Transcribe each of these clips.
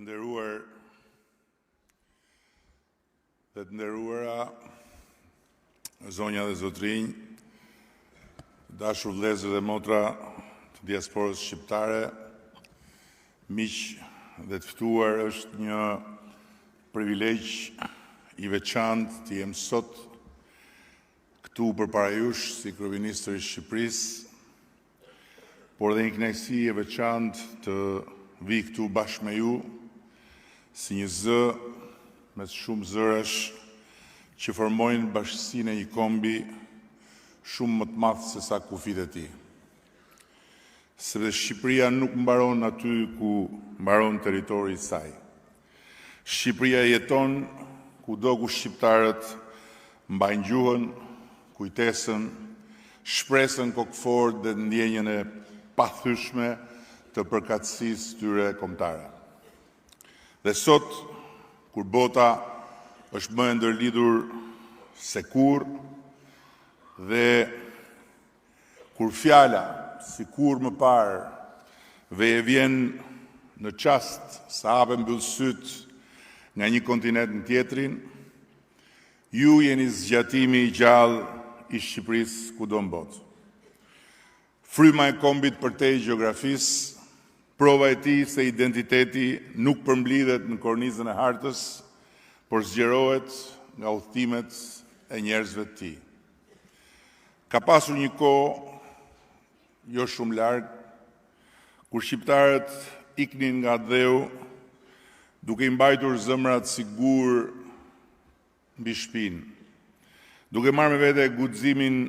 Të nderuar dhe të nderuara, zonja dhe zotrinj, dashur vëllezër dhe motra të diasporës shqiptare, miq dhe të ftuar, është një privilegj i veçantë të jem sot këtu përpara jush si kryeministër i Shqipërisë, por dhe një kënaqësi e veçantë të vi këtu bashkë me ju, si një zë mes shumë zërash që formojnë bashkësinë e një kombi shumë më të madh se sa kufit e tij. Sepse Shqipëria nuk mbaron aty ku mbaron territori i saj. Shqipëria jeton kudo ku shqiptarët mbajnë gjuhën, kujtesën, shpresën kokëfort dhe ndjenjën e pathyeshme të përkatësisë tyre kombëtare. Dhe sot, kur bota është më e ndërlidhur se kurrë dhe kur fjala si kurrë më parë veje vjen në çast sa hapen mbyll syt nga një kontinent në tjetrin, ju jeni zgjatimi i gjallë i Shqipërisë kudo në botë. Fryma e kombit përtej gjeografisë, prova e tij se identiteti nuk përmblidhet në kornizën e hartës, por zgjerohet nga udhëtimet e njerëzve të tij. Ka pasur një kohë jo shumë larg kur shqiptarët iknin nga dheu duke i mbajtur zemrat sigur mbi shpinë, duke marrë me vete guximin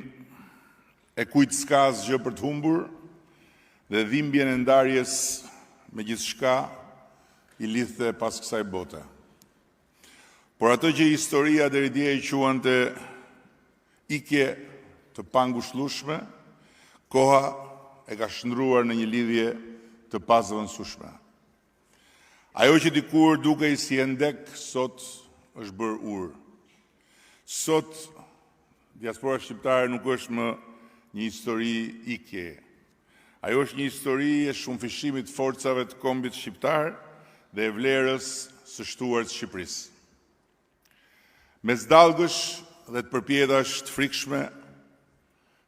e kujt s'ka asgjë për të humbur dhe dhimbjen e ndarjes me gjithçka i lidhte pas kësaj bote. Por atë që historia deri dje i quante ikje të pangushëllueshme, koha e ka shndruar në një lidhje të pazëvendësueshme. Ajo që dikur dukej si endek, sot është bërë urë. Sot diaspora shqiptare nuk është më një histori ikje. Ajo është një histori e shumëfishimit të forcave të kombit shqiptar dhe e vlerës së shtuar të Shqipërisë. Mes dallgësh dhe të përpjetash të frikshme,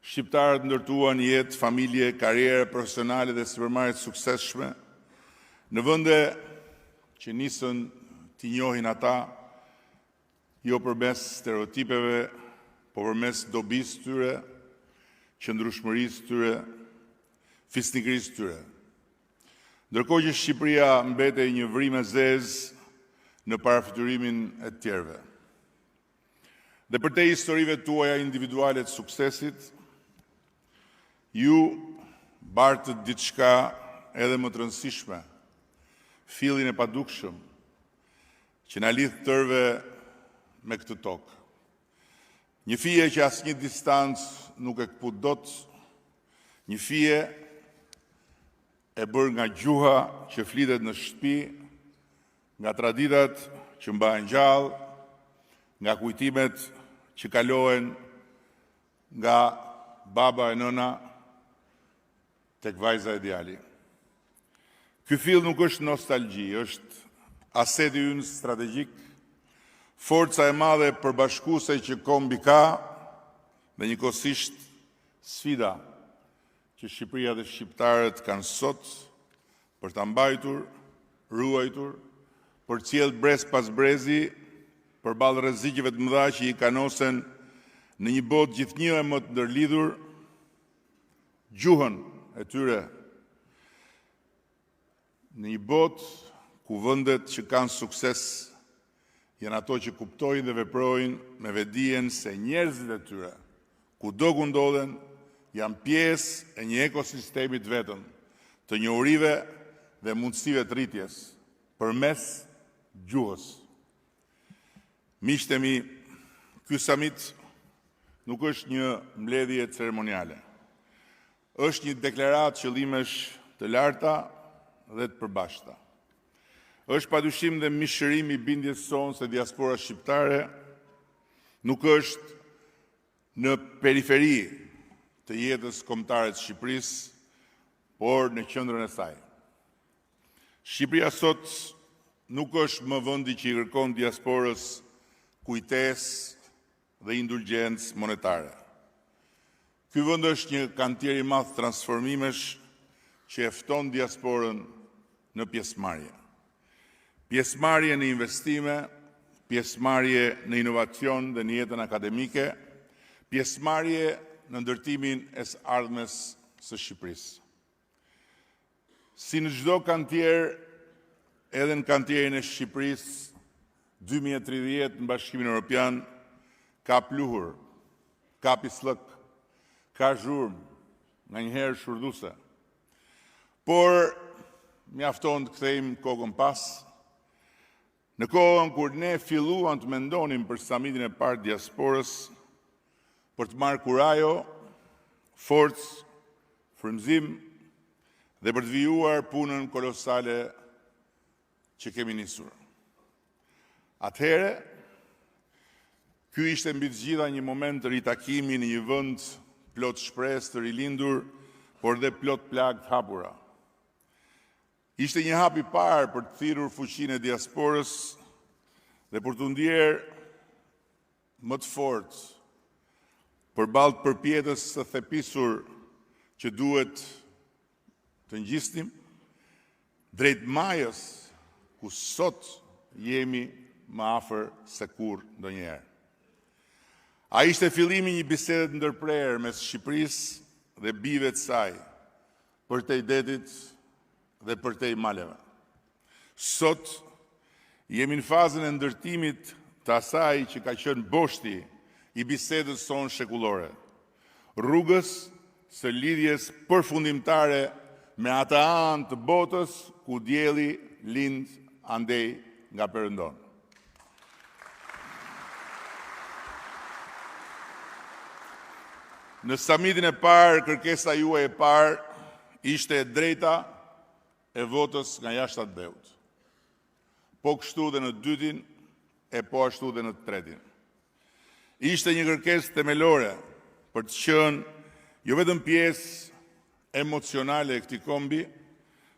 shqiptarët ndërtuan jetë, familje, karriere profesionale dhe sipërmarrje të suksesshme në vende që nisën t'i njohin ata jo përmes stereotipeve, por përmes dobisë tyre, qëndrueshmërisë tyre, fisnikërisë tyre. Ndërkohë që Shqipëria mbetej një vrim e zezë në parafytyrimin e të tjerëve. Dhe përtej historive tuaja individuale të suksesit, ju bartët diçka edhe më të rëndësishme, fillin e padukshëm, që na lidh tërve me këtë tokë. Një fije që asnjë distancë nuk e kput dot, një fije e bërë nga gjuha që flitet në shtëpi, nga traditat që mbahen gjallë, nga kujtimet që kalohen nga baba e nëna tek vajza e djali. Ky fill nuk është nostalgji, është aseti ynë strategjik, forca e madhe përbashkuese që kombi ka dhe njëkohësisht sfida që Shqipëria dhe shqiptarët kanë sot për ta mbajtur, ruajtur, për cjell brez pas brezi përballë rrezikeve të mëdha që i kanosen në një botë gjithnjë e më të ndërlidhur, gjuhën e tyre në një botë ku vendet që kanë sukses janë ato që kuptojnë dhe veprojnë me vetdijen se njerëzit e tyre, kudo ku ndodhen, janë pjesë e një ekosistemi të vetëm, të njohurive dhe mundësive të rritjes, përmes gjuhës. Miqtë e mi, ky summit nuk është një mbledhje ceremoniale. Është një deklaratë qëllimesh të larta dhe të përbashkëta. Është padyshim dhe mishërim i bindjes sonë se diaspora shqiptare nuk është në periferi të jetës kombëtare të Shqipërisë, por në qendrën e saj. Shqipëria sot nuk është më vendi që i kërkon diasporës kujtesë dhe indulgjencë monetare. Ky vend është një kantier i madh transformimesh që e fton diasporën në pjesëmarrje. Pjesëmarrje në investime, pjesëmarrje në inovacion dhe në jetën akademike, pjesëmarrje në ndërtimin e së ardhmes së Shqipërisë. Si në çdo kantier, edhe në kantierin e Shqipërisë 2030 në Bashkimin Evropian ka pluhur, ka pislëk, ka zhurmë, nganjëherë shurdhuse. Por mjafton të kthejmë kokën pas, në kohën kur ne filluam të mendonim për samitin e parë diasporës, për të marrë kurajo, forcë, frymëzim dhe për të vijuar punën kolosale që kemi nisur. Atëherë, ky ishte mbi të gjitha një moment të ritakimi në një vend plot shpresë të rilindur, por dhe plot plagë të hapura. Ishte një hap i parë për të thirrur fuqinë e diasporës dhe për të ndjerë më të fortë përballë përpjetës së thepisur që duhet të ngjisnim drejt majës ku sot jemi më afër se kur ndonjëherë. Ai ishte fillimi një bisede të ndërprerë mes Shqipërisë dhe bijve të saj përtej detit dhe përtej maleve. Sot jemi në fazën e ndërtimit të asaj që ka qenë boshti i bisedës sonë shekullore, rrugës së lidhjes përfundimtare me atë anë të botës ku dielli lind andej nga perëndon. Në samitin e parë, kërkesa juaj e parë ishte e drejta e votës nga jashtë atë beut. Po kështu dhe në dytin, e po ashtu dhe në tretin. Ishte një kërkesë themelore për të qenë jo vetëm pjesë emocionale e këtij kombi,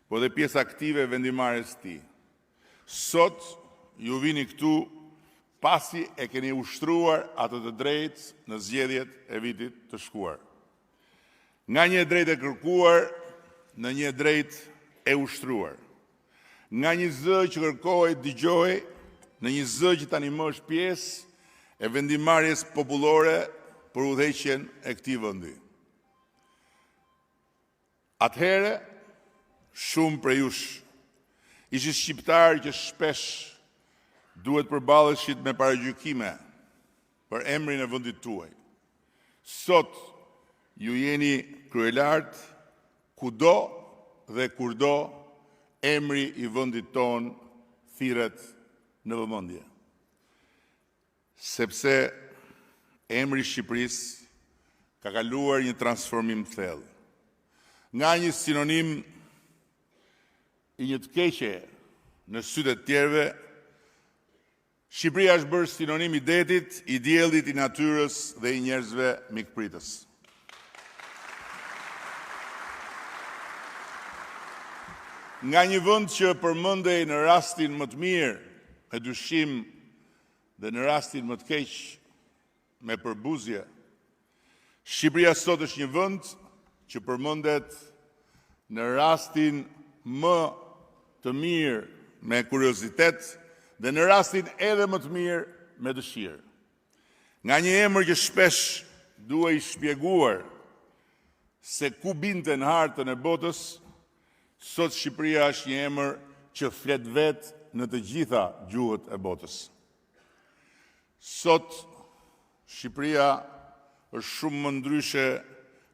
po dhe pjesë aktive e vendimarrjes së tij. Sot ju vini këtu pasi e keni ushtruar atë të drejtë në zgjedhjet e vitit të shkuar. Nga një drejtë e kërkuar në një drejtë e ushtruar. Nga një zë që kërkohej dëgjohej në një zë që tani më është pjesë e vendimarrjes popullore për udhëheqjen e këtij vendi. Atëherë, shumë prej jush ishin shqiptarë që shpesh duhet përballeshit me paragjykime për emrin e vendit tuaj. Sot ju jeni kryelartë kudo dhe kurdo emri i vendit ton thirret në vëmendje. Sepse emri i Shqipërisë ka kaluar një transformim të thellë. Nga një sinonim i një të keqe në sytë të tjerëve, Shqipëria është bërë sinonim i detit, i diellit, i natyrës dhe i njerëzve mikpritës. Nga një vend që përmendej në rastin më të mirë me dyshim dhe në rastin më të keq me përbuzje, Shqipëria sot është një vend që përmendet në rastin më të mirë me kuriozitet dhe në rastin edhe më të mirë me dëshirë. Nga një emër që shpesh duhej shpjeguar se ku binte në hartën e botës, sot Shqipëria është një emër që flet vetë në të gjitha gjuhët e botës. Sot Shqipëria është shumë më ndryshe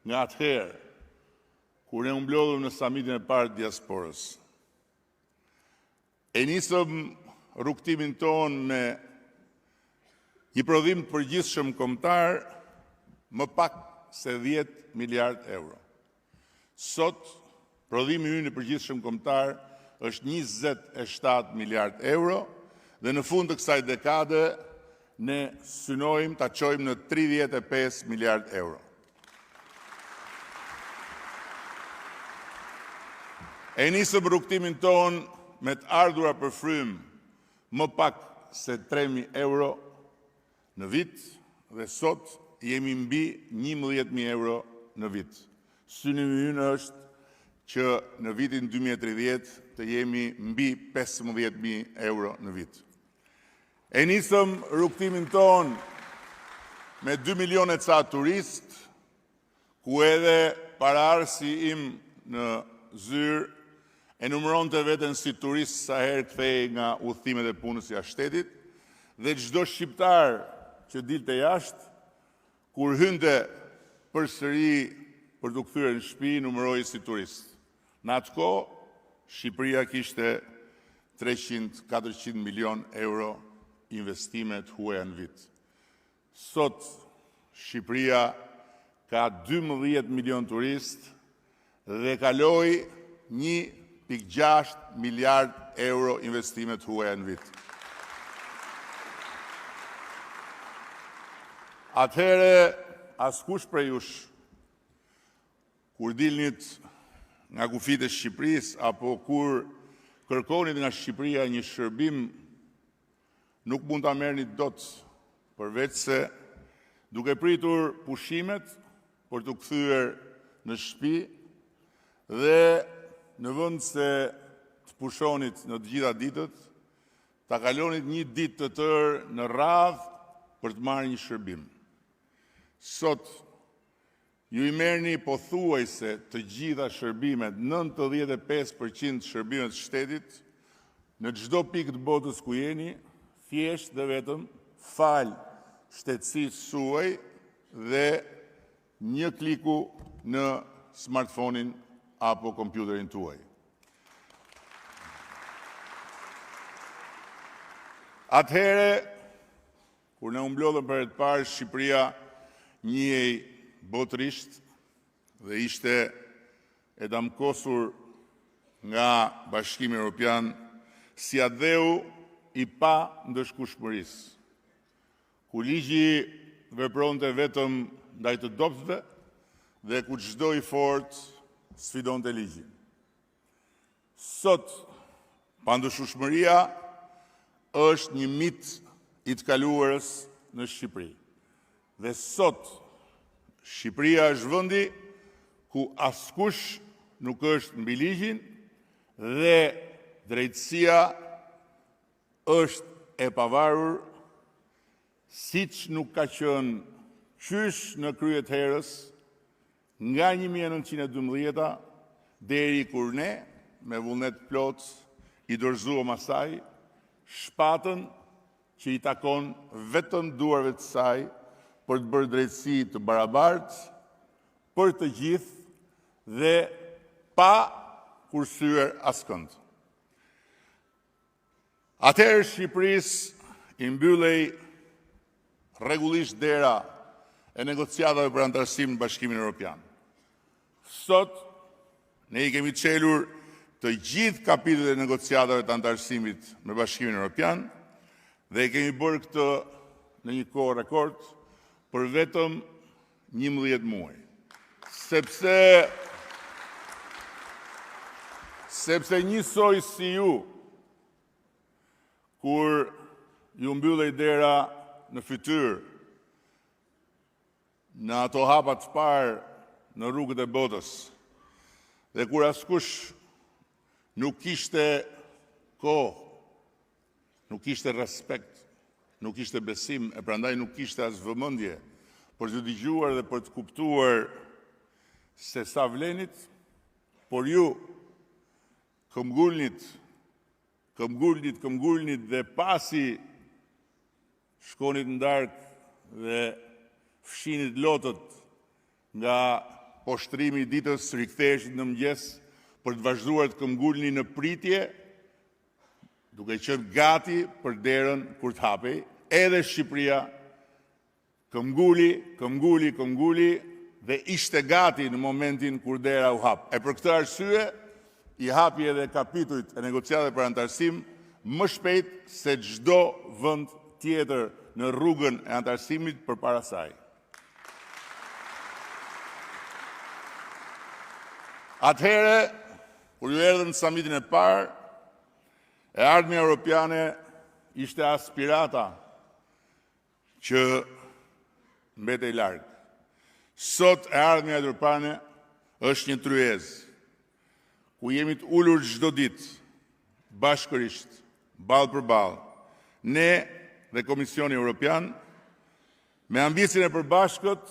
nga atëherë kur ne u mblodhëm në samitin e parë të diasporës. E nisëm rrugtimin ton me një prodhim të përgjithshëm kombëtar më pak se 10 miliard euro. Sot prodhimi ynë i përgjithshëm kombëtar është 27 miliard euro dhe në fund të kësaj dekade ne synojmë ta çojmë në 35 miliard euro. E nisëm rrugtimin ton me të ardhura për frym më pak se 3.000 euro në vit dhe sot jemi mbi 11.000 euro në vit. Synimi ynë është që në vitin 2030 të jemi mbi 15.000 euro në vit. E nisëm rrugtimin ton me 2 milionë ca turist, ku edhe paraardhësi im në zyrë e numëron të veten si turist sa herë kthehej nga udhëtimet e punës jashtë shtetit, dhe çdo shqiptar që dilte jashtë, kur hynte përsëri për të kthyer në shtëpi, numërohej si turist. Në atë kohë, Shqipëria kishte 300-400 milion euro investime të huaja në vit. Sot, Shqipëria ka 12 milion turist dhe kaloi 1.6 miliard euro investime të huaja në vit. Atëhere, askush prej jush, kur dilnit nga kufit e Shqipërisë, apo kur kërkonit nga Shqipëria një shërbim, nuk mund ta merrnit dot, përveç se duke pritur pushimet për të kthyer në shtëpi dhe në vend se të pushonit në të gjitha ditët, ta kalonit një ditë të tërë në radhë për të marrë një shërbim. Sot, ju i merrni pothuajse të gjitha shërbimet, 95% shërbimet të shtetit, në çdo pikë të botës ku jeni, thjesht dhe vetëm fal shtetësisë suaj dhe një kliku në smartphone-in apo kompjuterin tuaj. Atëhere, kur ne u mblodhëm për herë të parë, Shqipëria njihej botërisht dhe ishte e damkosur nga Bashkimi Evropian si adheu i pa ndëshkueshmërisë, ku ligji vepronte vetëm ndaj të dobësve dhe ku çdo i fortë sfidonte ligjin. Sot, pandëshkueshmëria është një mit i të kaluarës në Shqipëri. Dhe sot, Shqipëria është vendi ku askush nuk është mbi ligjin dhe drejtësia është e pavarur, siç nuk ka qenë qysh në krye të herës nga 1912 deri kur ne, me vullnet plot, i dorëzuam asaj shpatën që i takon vetëm duarve të saj për të bërë drejtësi të barabartë për të gjithë dhe pa kursyer askënd. Atëherë Shqipërisë i mbyllej rregullisht dera e negociatave për antarësim në Bashkimin Evropian. Sot, ne i kemi çelur të gjithë kapitujt e negociatave të antarësimit me Bashkimin Evropian dhe kemi bërë këtë në një kohë rekord për vetëm 11 muaj. Sepse njësoj si ju, kur ju mbyllej dera në fytyrë, në ato hapa të parë në rrugët e botës, dhe kur askush nuk kishte kohë, nuk kishte respekt, nuk kishte besim, e prandaj nuk kishte as vëmendje për të dëgjuar dhe për të kuptuar se sa vlenit, por ju këmbgulnit dhe pasi shkonit në darkë dhe fshinit lotët nga poshtrimi i ditës, riktheheshit në mëngjes për të vazhduar të këmbgulni në pritje, duke qenë gati për derën kur të hapej, edhe Shqipëria këmbguli dhe ishte gati në momentin kur dera u hap. E për këtë arsye, i hapi edhe kapitujt e negociatave për antarësim më shpejt se çdo vend tjetër në rrugën e antarësimit përpara saj. Atëhere, kur ju erdhën në samitin e parë, E ardhmja europiane ishte aspirata që mbetej larg. Sot e ardhmja europiane është një tryezë ku jemi të ulur çdo ditë bashkërisht, ballë për ballë, ne dhe Komisioni Evropian, me ambicien e përbashkët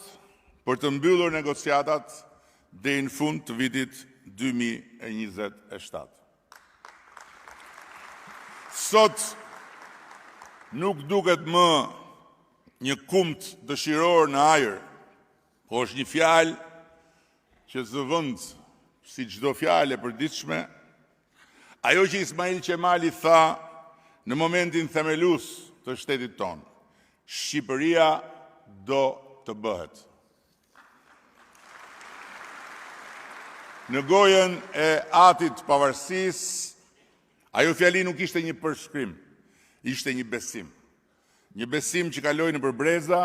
për të mbyllur negociatat deri në fund të vitit 2027. Sot nuk duket më një kumt dëshiror në ajër, po është një fjalë që zëvend si çdo fjalë e përditshme, ajo që Ismail Qemali tha në momentin themelues të shtetit tonë: Shqipëria do të bëhet. Në gojën e atit pavarësisë, ajo fjali nuk ishte një përshkrim, ishte një besim. Një besim që kaloi nëpër breza,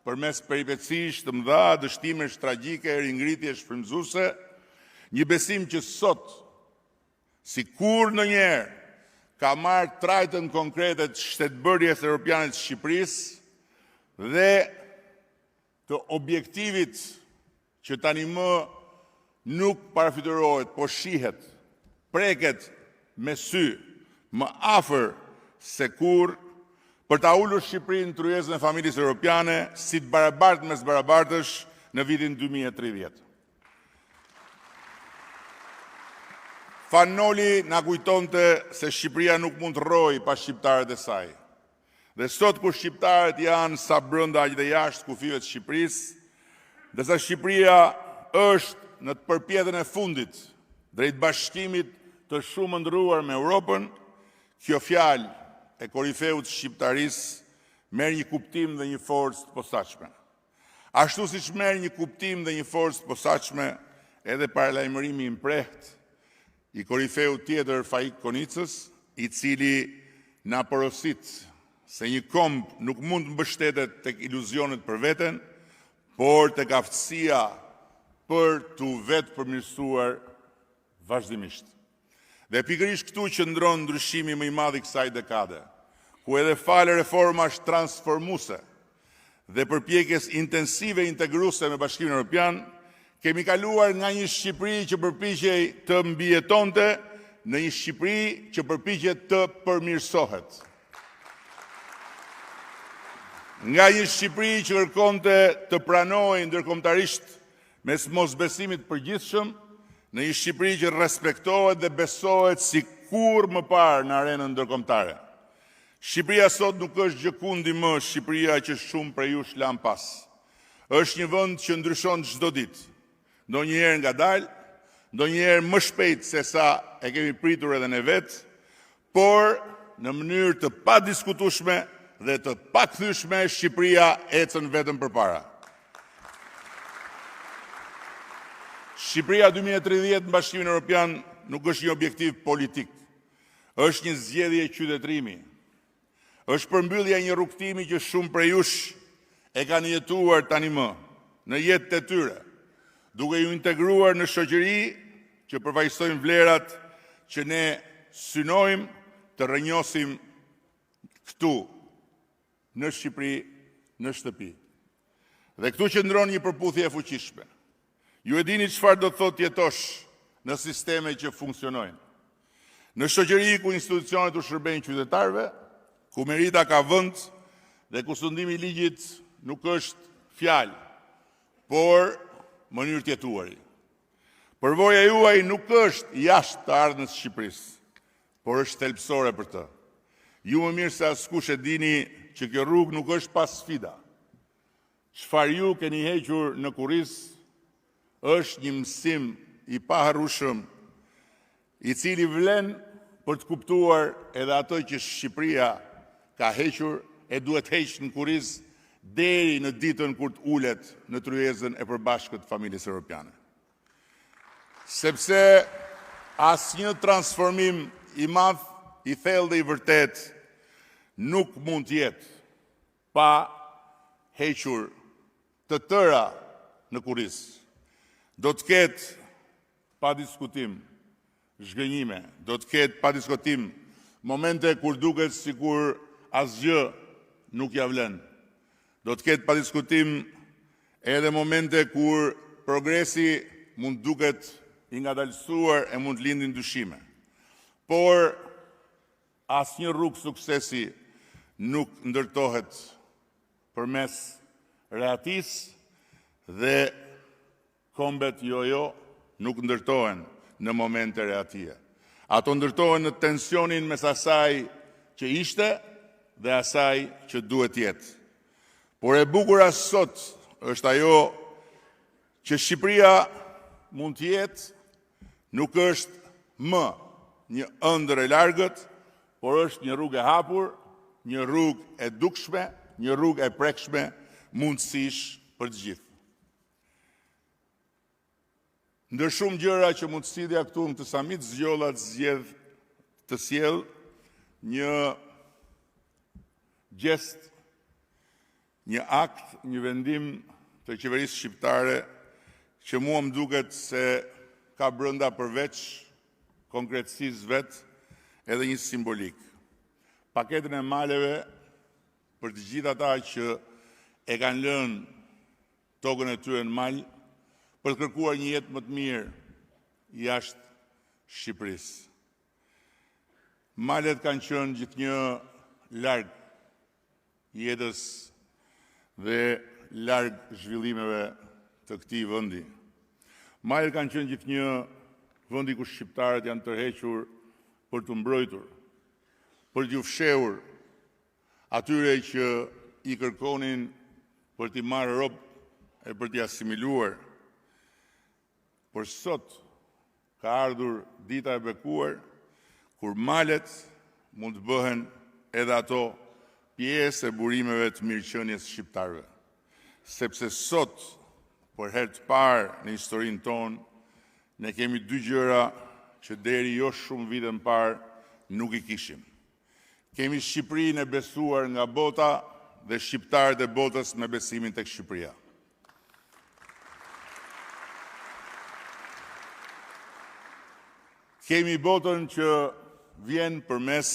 përmes peripecish të mëdha, dështimesh tragjike, ringritjesh frymëzuese, një besim që sot, si kur ndonjëherë, ka marrë trajtën konkrete të shtetbërjes europiane të Shqipërisë dhe të objektivit që tani më nuk parafiturohet, po shihet, preket me sy më afër se kur, për ta ulur Shqipërinë në tryezën e familjes europiane si të barabartë mes barabartësh në vitin 2030. Fannoli na kujtonte se Shqipëria nuk mund të rrojë pa shqiptarët e saj. Dhe sot kur shqiptarët janë sa brenda aq dhe jashtë kufive të Shqipërisë, ndërsa Shqipëria është në të përpjeden e fundit drejt bashkimit të shumë ndëruar me Europën, kjo fjalë e korifeut shqiptarisë merr një kuptim dhe një forcë të posaçme. Ashtu siç merr një kuptim dhe një forcë të posaçme edhe paralajmërimi i mprehtë i korifeut tjetër Faik Konicës, i cili na porosit se një komb nuk mund të mbështetet tek iluzionet për veten, por tek aftësia për të vetë përmirësuar vazhdimisht. Dhe pikërisht këtu qëndron ndryshimi më i madh i kësaj dekade, ku edhe falë reformash transformuese dhe përpjekjes intensive integruese me Bashkimin Evropian, kemi kaluar nga një Shqipëri që përpiqej të mbijetonte në një Shqipëri që përpiqet të përmirësohet. Nga një Shqipëri që kërkonte të pranojë ndërkombëtarisht mes mosbesimit përgjithshëm, në një Shqipëri që respektohet dhe besohet si kur më parë në arenën ndërkombëtare. Shqipëria sot nuk është gjëkundi më Shqipëria që shumë prej jush lan pas. Është një vend që ndryshon çdo ditë. Ndonjëherë ngadalë, ndonjëherë më shpejt se sa e kemi pritur edhe ne vetë, por në mënyrë të padiskutueshme dhe të pakthyeshme Shqipëria ecën vetëm përpara. Shqipëria 2030 në Bashkimin Evropian nuk është një objektiv politik, është një zgjedhje qytetërimi, është përmbyllja e një rrugtimi që shumë prej jush e kanë jetuar tani më në jetën e tyre, duke ju integruar në shoqëri që përfaqësojnë vlerat që ne synojmë të rrënjosim këtu, në Shqipëri, në shtëpi. Dhe këtu qëndron një përputhje e fuqishme. Ju e dini çfarë do të thotë jetosh në sisteme që funksionojnë. Në shoqëri ku institucionet u shërbejnë qytetarëve, ku merita ka vend dhe ku sundimi i ligjit nuk është fjalë, por mënyrë të jetuari. Përvoja juaj nuk është jashtë të ardhmës së Shqipërisë, por është thelbësore për të. Ju më mirë se askush e dini që kjo rrugë nuk është pas sfida. Çfarë ju keni hequr në kurriz është një mësim i paharrueshëm, i cili vlen për të kuptuar edhe ato që Shqipëria ka hequr e duhet heqë në kurriz deri në ditën kur të ulet në tryezën e përbashkët të familjes europiane. Sepse asnjë transformim i madh, i thellë dhe i vërtet nuk mund të jetë pa hequr të tëra në kurriz. Do të ketë pa diskutim zhgënjime, do të ketë pa diskutim momente kur duket sikur asgjë nuk ja vlen. Do të ketë pa diskutim edhe momente kur progresi mund duket i ngadalësuar e mund lindin dyshime. Por asnjë rrugë suksesi nuk ndërtohet përmes reatisë dhe kombet jo nuk ndërtohen në momente reatie. Ato ndërtohen në tensionin mes asaj që ishte dhe asaj që duhet jetë. Por e bukura sot është ajo që Shqipëria mund të jetë, nuk është më një ëndër e largët, por është një rrugë e hapur, një rrugë e dukshme, një rrugë e prekshme, mundësish për të gjithë. Ndër shumë gjëra që mund të sidhja këtu në të samit zgjolla të sjell një gjest, një akt, një vendim të qeverisë shqiptare që mua më duket se ka brenda përveç konkretësisë vetë edhe një simbolik. Paketën e maleve për të gjithë ata që e kanë lënë tokën e tyre në mal për të kërkuar një jetë më të mirë jashtë Shqipërisë. Malet kanë qenë gjithnjë larg jetës dhe larg zhvillimeve të këtij vendi. Malet kanë qenë gjithnjë vendi ku shqiptarët janë tërhequr për të mbrojtur, për t'u fshehur atyre që i kërkonin për t'i marrë rob e për t'i asimiluar. Por sot ka ardhur dita e bekuar kur malet mund të bëhen edhe ato pjesë e burimeve të mirëqenies shqiptarëve. Sepse sot, për herë të parë në historinë tonë, ne kemi dy gjëra që deri jo shumë vite më parë nuk i kishim. Kemi Shqipërinë e besuar nga bota dhe shqiptarët e botës me besimin tek Shqipëria. Kemi botën që vjen përmes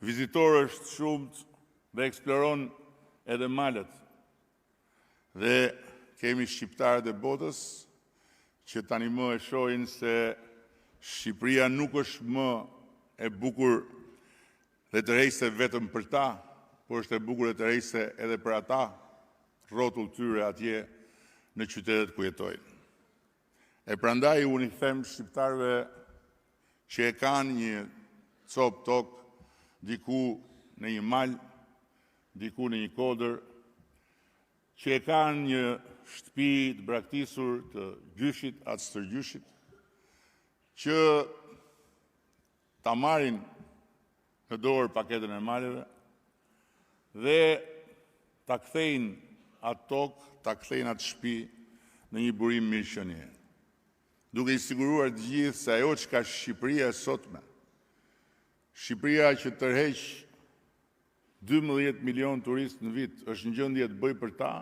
vizitorësh të shumt dhe eksploron edhe malet. Dhe kemi shqiptarët e botës që tani më e shohin se Shqipëria nuk është më e bukur dhe të rejse vetëm për ta, por është e bukur dhe të rejse edhe për ata, rrotull tyre atje në qytetet ku jetojnë. E prandaj unë i them shqiptarëve që e kanë një copë tokë, diku në një mal, diku në një kodër, që e kanë një shtëpi të braktisur të gjyshit, atë stërgjyshit, që ta marrin në dorë paketën e maleve dhe ta kthejnë atë tokë, ta kthejnë atë shtëpi në një burim mirëqenie. Duke i siguruar të gjithë se ajo që ka Shqipëria e sotme, Shqipëria që tërheq 12 milion turistë në vit, është në gjendje të bëjë për ta,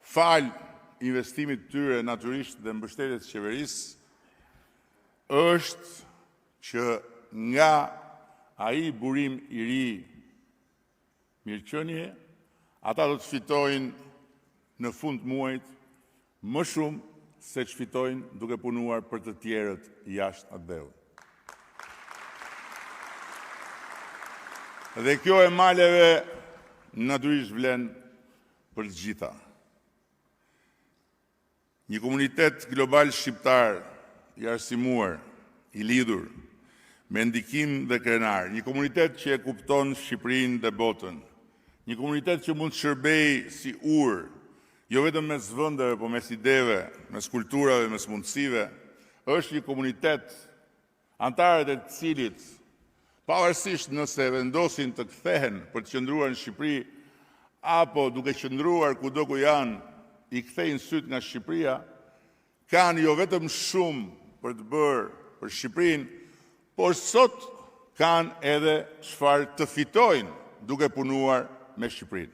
fal investimit të tyre natyrisht dhe mbështetjes së qeverisë, është që nga ai burim i ri mirëqenie, ata do të fitojnë në fund të muajit më shumë se që fitojnë duke punuar për të tjerët jashtë atë dheu. Dhe kjo e maleve natyrisht vlen për të gjitha. Një komunitet global shqiptar i arsimuar, i lidhur, me ndikim dhe krenar, një komunitet që e kupton Shqipërinë dhe botën, një komunitet që mund të shërbej si urë, jo vetëm mes vëndeve, po mes ideve, mes kulturave, mes mundësive, është një komunitet antarët e të cilit, pavarësisht nëse vendosin të kthehen për të qëndruar në Shqipëri, apo duke qëndruar kudo ku janë, i kthejnë syt nga Shqipëria, kanë jo vetëm shumë për të bërë për Shqipërinë, por sot kanë edhe çfarë të fitojnë duke punuar me Shqipërinë.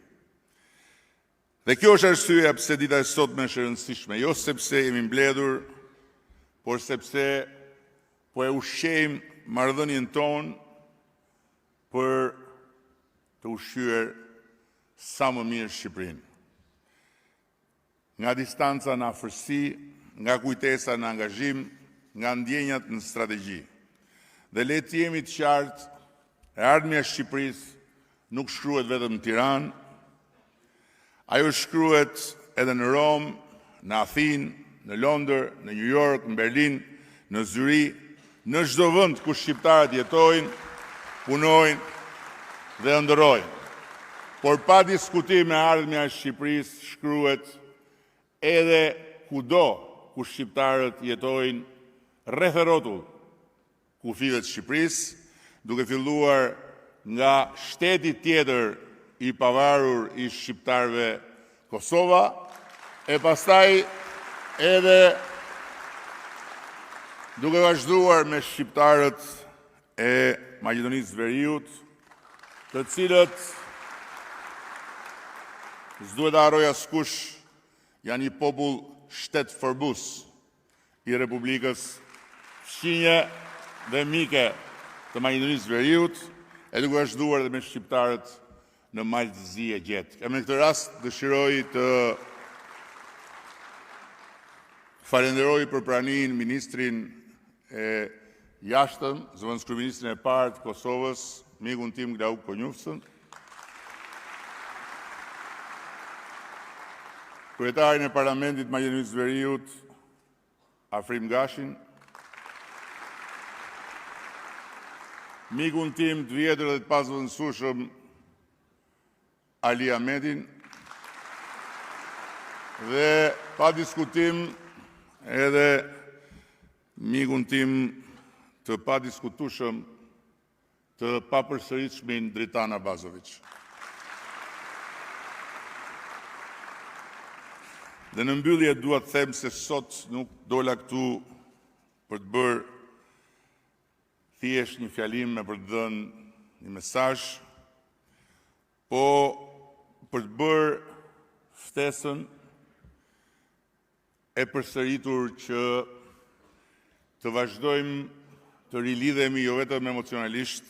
Dhe kjo është arsyeja pse dita e sotme është e rëndësishme, jo sepse jemi mbledhur, por sepse po e ushqejmë marrëdhënien tonë për të ushqyer sa më mirë Shqipërinë. Nga distanca në afërsi, nga kujtesa në angazhim, nga ndjenjat në strategji. Dhe le të jemi të qartë, e ardhmja e Shqipërisë nuk shkruhet vetëm në Tiranë, ajo shkruhet edhe në Rom, në Athinë, në Londër, në New York, në Berlin, në Zyri, në çdo vend ku shqiptarët jetojnë, punojnë dhe ëndërrojnë. Por pa diskutim e ardhmja e Shqipërisë shkruhet edhe kudo ku shqiptarët jetojnë rreth e rrotull kufive të Shqipërisë, duke filluar nga shteti tjetër i pavarur i shqiptarëve Kosova, e pastaj edhe duke vazhduar me shqiptarët e Maqedonisë Veriut, të cilët s'duhet ta harroj askush, janë një popull shtetëforbus i Republikës fqinje dhe mike të Maqedonisë Veriut, e duke vazhduar dhe me shqiptarët në Maltëzi e Gjetë. Në këtë rast dëshiroj të falenderoj për praninë ministrin e jashtëm, zëvendës kryeministrin e parë të Kosovës, mikun tim Glauk Konjufsën, kryetarin e Parlamentit të Maqedonisë Veriut, Afrim Gashin, mikun tim të vjetër dhe të pasvendësueshëm Ali Ahmetin, dhe pa diskutim edhe mikun tim të padiskutueshëm të papërsëritshmin Dritan Abazović. Dhe në mbyllje dua të them se sot nuk dola këtu për të bërë thjesht një fjalim me për të dhënë një mesazh, po për të bërë ftesën e përsëritur që të vazhdojmë të rilidhemi jo vetëm emocionalisht,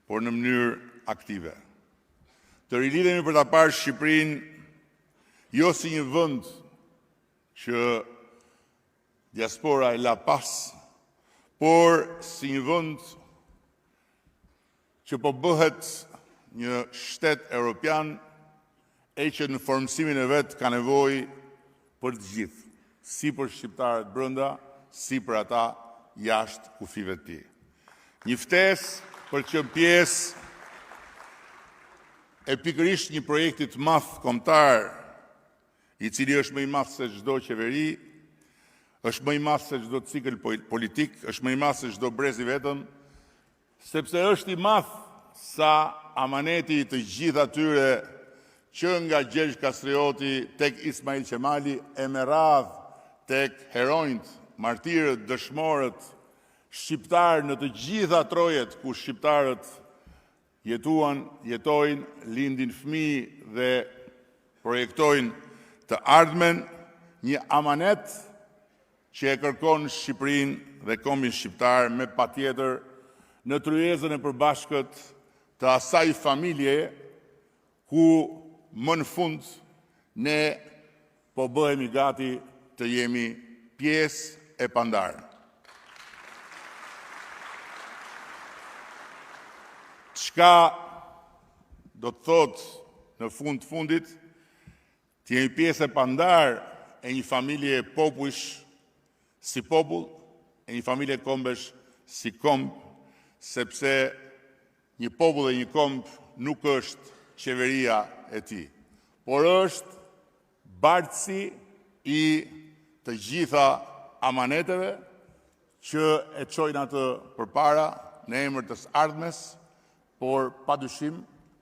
por në mënyrë aktive. Të rilidhemi për ta parë Shqipërinë jo si një vend që diaspora e la pas, por si një vend që po bëhet një shtet evropian e që në formësimin e vet ka nevojë për të gjithë, si për shqiptarët brenda, si për ata jashtë kufive të tij. Një ftesë për të qenë pjesë e pikërisht një projekti të madh kombëtar, i cili është më i madh se çdo qeveri, është më i madh se çdo cikël politik, është më i madh se çdo brez i vetëm, sepse është i madh sa amaneti të gjithë atyre që nga Gjergj Kastrioti tek Ismail Qemali e me radhë tek heronjt, martirët, dëshmorët, shqiptarë në të gjitha trojet ku shqiptarët jetojnë, lindin fëmijë dhe projektojnë të ardhmen, një amanet që e kërkon Shqipërinë dhe kombin shqiptar me patjetër në tryezën e përbashkët të asaj familje ku më në fund ne po bëhemi gati të jemi pjesë e pandarë. Çka do të thotë në fundit të jemi pjesë e pandarë e një familje popujsh si popull, e një familje kombesh si komb, sepse një popull dhe një komb nuk është qeveria e tij, por është bartësi i të gjitha amaneteve që e çojnë atë përpara në emër të së ardhmes, por padyshim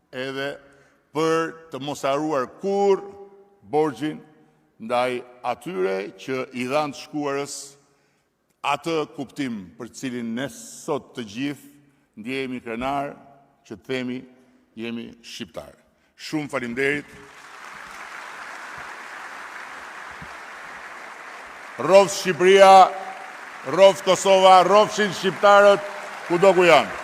edhe për të mos harruar kurrë borxhin ndaj atyre që i dhanë të shkuarës atë kuptim për cilin ne sot të gjithë ndjehemi krenar që të themi jemi shqiptar. Shumë faleminderit. Rrofsh Shqipëria, rrofsh Kosova, rrofshin shqiptarët, kudo ku janë.